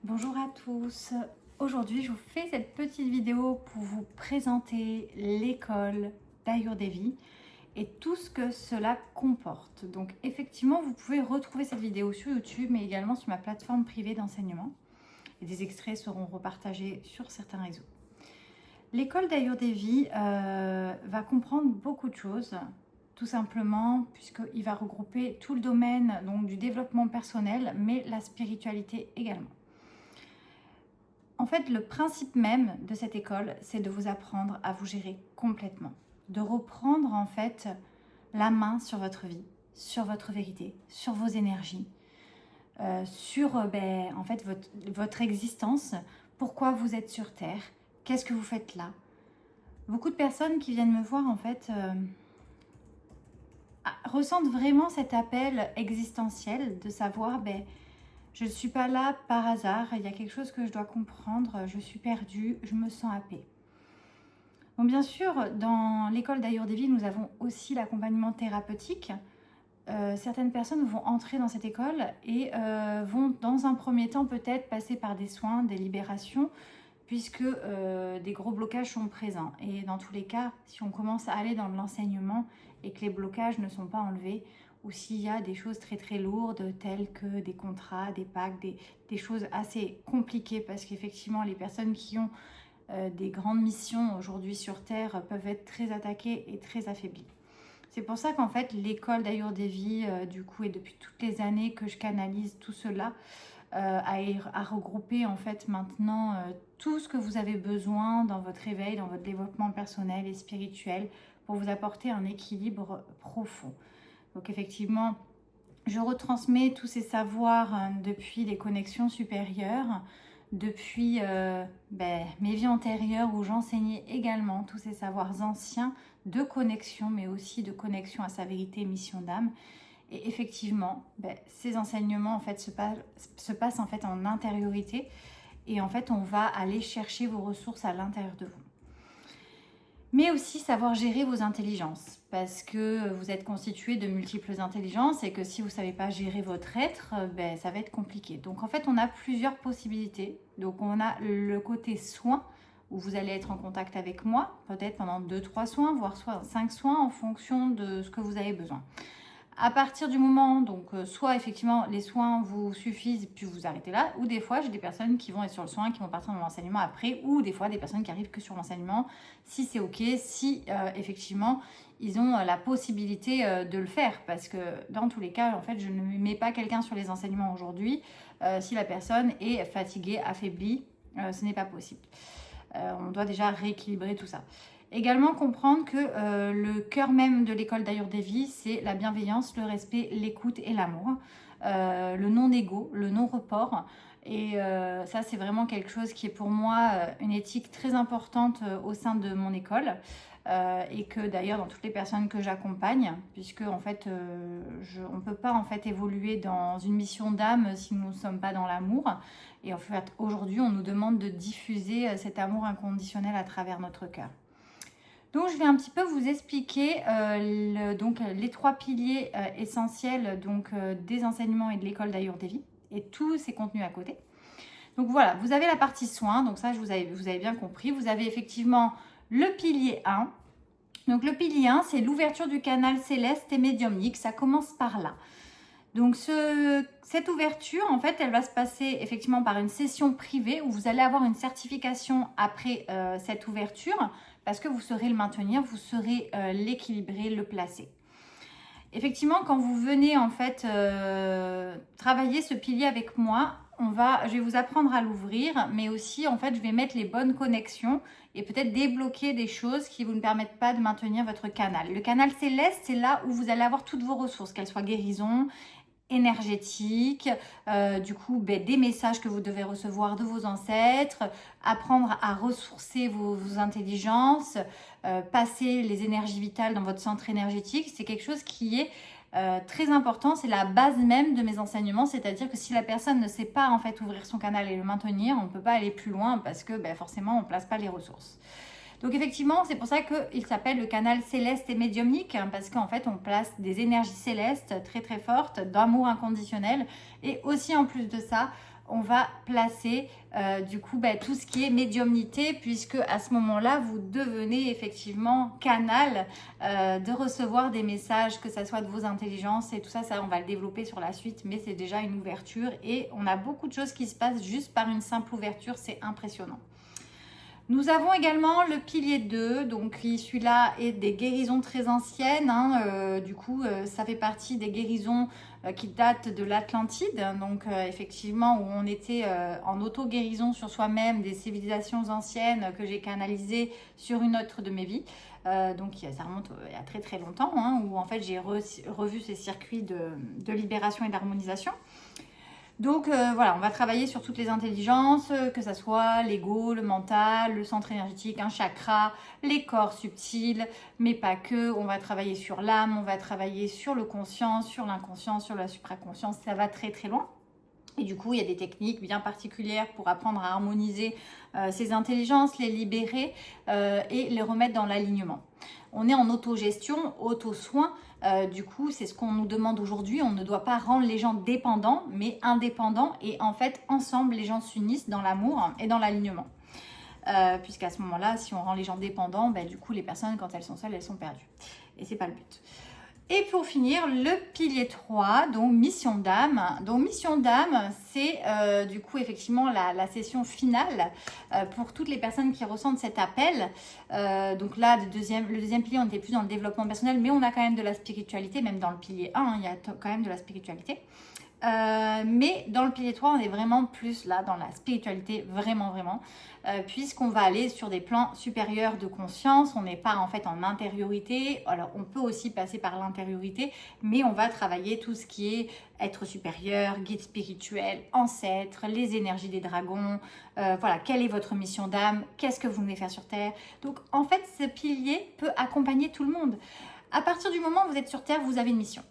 Bonjour à tous. Aujourd'hui, je vous fais cette petite vidéo pour vous présenter l'école d'Ayurdevi et tout ce que cela comporte. Donc effectivement, vous pouvez retrouver cette vidéo sur YouTube, mais également sur ma plateforme privée d'enseignement. Et des extraits seront repartagés sur certains réseaux. L'école d'Ayurdevi va comprendre beaucoup de choses, tout simplement puisqu'il va regrouper tout le domaine donc, du développement personnel, mais la spiritualité également. En fait, le principe même de cette école, c'est de vous apprendre à vous gérer complètement. De reprendre en fait la main sur votre vie, sur votre vérité, sur vos énergies, sur en fait votre existence, pourquoi vous êtes sur Terre, qu'est-ce que vous faites là. Beaucoup de personnes qui viennent me voir en fait ressentent vraiment cet appel existentiel de savoir je ne suis pas là par hasard, il y a quelque chose que je dois comprendre, je suis perdue, je me sens happée. Bon, bien sûr, dans l'école d'Ayurdevi, nous avons aussi l'accompagnement thérapeutique. Certaines personnes vont entrer dans cette école et vont dans un premier temps peut-être passer par des soins, des libérations, puisque des gros blocages sont présents. Et dans tous les cas, si on commence à aller dans l'enseignement et que les blocages ne sont pas enlevés, ou s'il y a des choses très très lourdes telles que des contrats, des pactes, des choses assez compliquées, parce qu'effectivement les personnes qui ont des grandes missions aujourd'hui sur Terre peuvent être très attaquées et très affaiblies. C'est pour ça qu'en fait l'école d'Ayurdevi, du coup, et depuis toutes les années que je canalise tout cela, à regrouper en fait maintenant tout ce que vous avez besoin dans votre éveil, dans votre développement personnel et spirituel pour vous apporter un équilibre profond. Donc effectivement, je retransmets tous ces savoirs depuis les connexions supérieures, depuis mes vies antérieures où j'enseignais également tous ces savoirs anciens de connexion, mais aussi de connexion à sa vérité et mission d'âme. Et effectivement, ces enseignements en fait se passent en fait en intériorité et en fait on va aller chercher vos ressources à l'intérieur de vous. Mais aussi savoir gérer vos intelligences, parce que vous êtes constitué de multiples intelligences et que si vous ne savez pas gérer votre être, ça va être compliqué. Donc en fait, on a plusieurs possibilités. Donc on a le côté soin, où vous allez être en contact avec moi, peut-être pendant 2-3 soins, voire 5 soins en fonction de ce que vous avez besoin. À partir du moment, donc soit effectivement les soins vous suffisent puis vous arrêtez là, ou des fois j'ai des personnes qui vont être sur le soin, qui vont partir dans l'enseignement après, ou des fois des personnes qui arrivent que sur l'enseignement, si c'est ok, si effectivement ils ont la possibilité de le faire, parce que dans tous les cas, en fait, je ne mets pas quelqu'un sur les enseignements aujourd'hui si la personne est fatiguée, affaiblie, ce n'est pas possible. On doit déjà rééquilibrer tout ça. Également comprendre que le cœur même de l'école d'Ayurdevi, c'est la bienveillance, le respect, l'écoute et l'amour. Le non-égo, le non-report. Et ça, c'est vraiment quelque chose qui est pour moi une éthique très importante au sein de mon école. Et que d'ailleurs dans toutes les personnes que j'accompagne, puisque en fait on ne peut pas en fait évoluer dans une mission d'âme si nous ne sommes pas dans l'amour. Et en fait aujourd'hui on nous demande de diffuser cet amour inconditionnel à travers notre cœur. Donc je vais un petit peu vous expliquer les 3 piliers essentiels des enseignements et de l'école d'Ayurdevi et tous ces contenus à côté. Donc voilà, vous avez la partie soins, donc ça vous avez bien compris. Vous avez effectivement le pilier 1. Donc le pilier 1, c'est l'ouverture du canal céleste et médiumnique, ça commence par là. Donc cette ouverture, en fait, elle va se passer effectivement par une session privée où vous allez avoir une certification après cette ouverture, parce que vous saurez le maintenir, vous saurez l'équilibrer, le placer. Effectivement, quand vous venez en fait travailler ce pilier avec moi, je vais vous apprendre à l'ouvrir, mais aussi en fait je vais mettre les bonnes connexions et peut-être débloquer des choses qui vous ne permettent pas de maintenir votre canal. Le canal céleste, c'est là où vous allez avoir toutes vos ressources, qu'elles soient guérison, énergétique, des messages que vous devez recevoir de vos ancêtres, apprendre à ressourcer vos intelligences, passer les énergies vitales dans votre centre énergétique. C'est quelque chose qui est très important, c'est la base même de mes enseignements, c'est-à-dire que si la personne ne sait pas en fait ouvrir son canal et le maintenir, on ne peut pas aller plus loin parce que forcément on ne place pas les ressources. Donc effectivement, c'est pour ça qu'il s'appelle le canal céleste et médiumnique, parce qu'en fait, on place des énergies célestes très très fortes, d'amour inconditionnel, et aussi en plus de ça, on va placer du coup tout ce qui est médiumnité, puisque à ce moment-là, vous devenez effectivement canal de recevoir des messages, que ça soit de vos intelligences et tout ça, on va le développer sur la suite, mais c'est déjà une ouverture et on a beaucoup de choses qui se passent juste par une simple ouverture, c'est impressionnant. Nous avons également le pilier 2, donc celui-là est des guérisons très anciennes, du coup ça fait partie des guérisons qui datent de l'Atlantide, donc effectivement où on était en auto-guérison sur soi-même des civilisations anciennes que j'ai canalisées sur une autre de mes vies. Donc ça remonte il y a très très longtemps, où en fait j'ai revu ces circuits de libération et d'harmonisation. Donc voilà, on va travailler sur toutes les intelligences, que ce soit l'ego, le mental, le centre énergétique, un chakra, les corps subtils, mais pas que. On va travailler sur l'âme, on va travailler sur le conscient, sur l'inconscient, sur la supraconscience, ça va très très loin. Et du coup, il y a des techniques bien particulières pour apprendre à harmoniser ces intelligences, les libérer et les remettre dans l'alignement. On est en autogestion, auto-soin. Du coup, c'est ce qu'on nous demande aujourd'hui. On ne doit pas rendre les gens dépendants, mais indépendants. Et en fait, ensemble, les gens s'unissent dans l'amour et dans l'alignement. Puisqu'à ce moment-là, si on rend les gens dépendants, du coup, les personnes, quand elles sont seules, elles sont perdues. Et c'est pas le but. Et pour finir, le pilier 3, donc mission d'âme. Donc mission d'âme, c'est du coup effectivement la session finale pour toutes les personnes qui ressentent cet appel. Donc là, le deuxième pilier, on n'était plus dans le développement personnel, mais on a quand même de la spiritualité, même dans le pilier 1, il y a quand même de la spiritualité. Mais dans le pilier 3, on est vraiment plus là dans la spiritualité, vraiment, puisqu'on va aller sur des plans supérieurs de conscience. On n'est pas en fait en intériorité. Alors, on peut aussi passer par l'intériorité, mais on va travailler tout ce qui est être supérieur, guide spirituel, ancêtre, les énergies des dragons. Voilà, quelle est votre mission d'âme? Qu'est-ce que vous venez faire sur Terre? Donc, en fait, ce pilier peut accompagner tout le monde. À partir du moment où vous êtes sur Terre, vous avez une mission.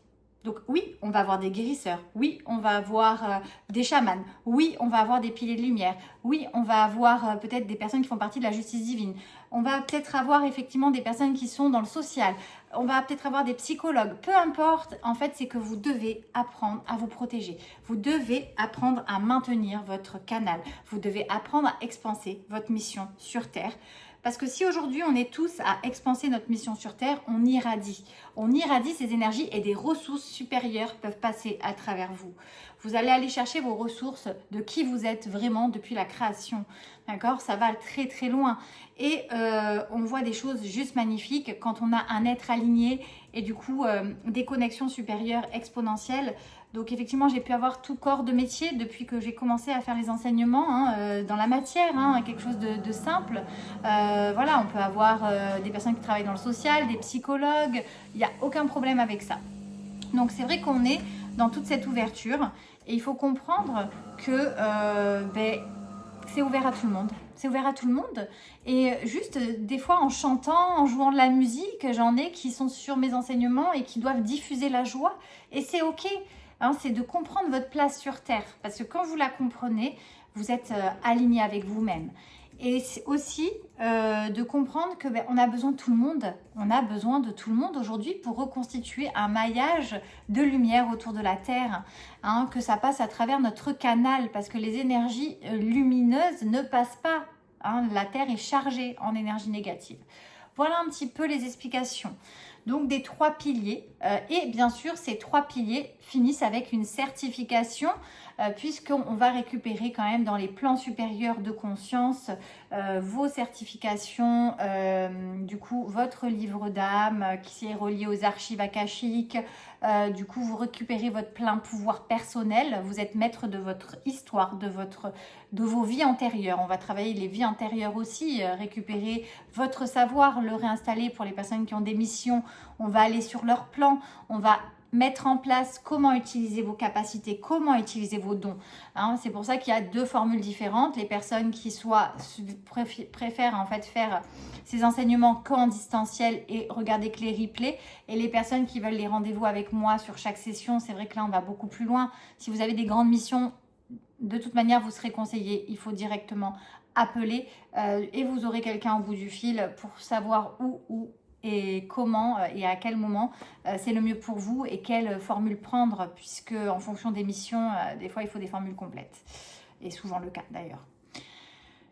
Donc oui, on va avoir des guérisseurs, oui, on va avoir des chamans, oui, on va avoir des piliers de lumière, oui, on va avoir peut-être des personnes qui font partie de la justice divine, on va peut-être avoir effectivement des personnes qui sont dans le social, on va peut-être avoir des psychologues, peu importe, en fait, c'est que vous devez apprendre à vous protéger, vous devez apprendre à maintenir votre canal, vous devez apprendre à expanser votre mission sur Terre. Parce que si aujourd'hui on est tous à expanser notre mission sur Terre, on irradie ces énergies et des ressources supérieures peuvent passer à travers vous. Vous allez aller chercher vos ressources de qui vous êtes vraiment depuis la création. D'accord? Ça va très très loin. Et on voit des choses juste magnifiques quand on a un être aligné et du coup des connexions supérieures exponentielles. Donc effectivement, j'ai pu avoir tout corps de métier depuis que j'ai commencé à faire les enseignements dans la matière, quelque chose de simple. Voilà, on peut avoir des personnes qui travaillent dans le social, des psychologues, il n'y a aucun problème avec ça. Donc c'est vrai qu'on est dans toute cette ouverture et il faut comprendre que c'est ouvert à tout le monde. C'est ouvert à tout le monde. Et juste, des fois, en chantant, en jouant de la musique, j'en ai qui sont sur mes enseignements et qui doivent diffuser la joie. Et c'est OK. C'est de comprendre votre place sur Terre. Parce que quand vous la comprenez, vous êtes aligné avec vous-même. Et c'est aussi de comprendre que on a besoin de tout le monde. On a besoin de tout le monde aujourd'hui pour reconstituer un maillage de lumière autour de la Terre. Que ça passe à travers notre canal. Parce que les énergies lumineuses ne passent pas. La Terre est chargée en énergie négative. Voilà un petit peu les explications. Donc des 3 piliers et bien sûr ces 3 piliers finissent avec une certification puisqu'on va récupérer quand même dans les plans supérieurs de conscience vos certifications, du coup votre livre d'âme qui est relié aux archives akashiques, du coup vous récupérez votre plein pouvoir personnel, vous êtes maître de votre histoire, de vos vies antérieures. On va travailler les vies antérieures aussi, récupérer votre savoir, le réinstaller pour les personnes qui ont des missions. On va aller sur leur plan, on va mettre en place comment utiliser vos capacités, comment utiliser vos dons. C'est pour ça qu'il y a 2 formules différentes. Les personnes qui préfèrent en fait faire ces enseignements qu'en distanciel et regarder que les replays. Et les personnes qui veulent les rendez-vous avec moi sur chaque session, c'est vrai que là on va beaucoup plus loin. Si vous avez des grandes missions, de toute manière vous serez conseillé. Il faut directement appeler et vous aurez quelqu'un au bout du fil pour savoir où et comment et à quel moment c'est le mieux pour vous et quelle formule prendre, puisque en fonction des missions, des fois il faut des formules complètes. et souvent le cas d'ailleurs.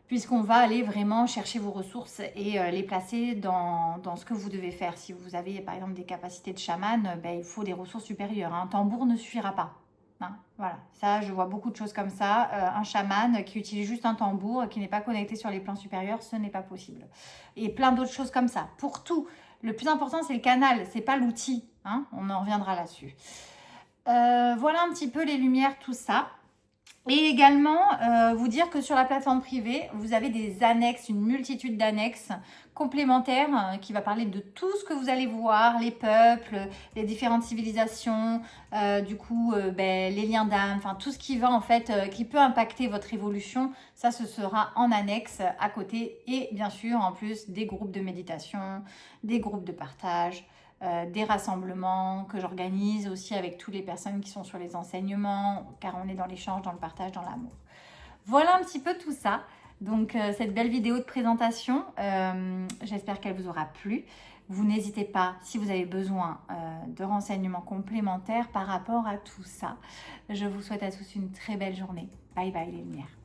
Puisqu'on va aller vraiment chercher vos ressources et les placer dans ce que vous devez faire. Si vous avez par exemple des capacités de chaman, ben, il faut des ressources supérieures. Un tambour ne suffira pas. Hein, voilà, ça je vois beaucoup de choses comme ça. Un chaman qui utilise juste un tambour, qui n'est pas connecté sur les plans supérieurs, ce n'est pas possible. Et plein d'autres choses comme ça. Pour tout, le plus important c'est le canal, c'est pas l'outil. Hein, on en reviendra là-dessus. Voilà un petit peu les lumières, tout ça. Et également, vous dire que sur la plateforme privée, vous avez des annexes, une multitude d'annexes complémentaires qui va parler de tout ce que vous allez voir, les peuples, les différentes civilisations, ben, les liens d'âme, enfin tout ce qui va en fait, qui peut impacter votre évolution, ça ce sera en annexe à côté. Et bien sûr, en plus, des groupes de méditation, des groupes de partage, des rassemblements que j'organise aussi avec toutes les personnes qui sont sur les enseignements, car on est dans l'échange, dans le partage, dans l'amour. Voilà un petit peu tout ça. Donc cette belle vidéo de présentation, j'espère qu'elle vous aura plu. Vous n'hésitez pas, si vous avez besoin de renseignements complémentaires par rapport à tout ça. Je vous souhaite à tous une très belle journée. Bye bye les lumières.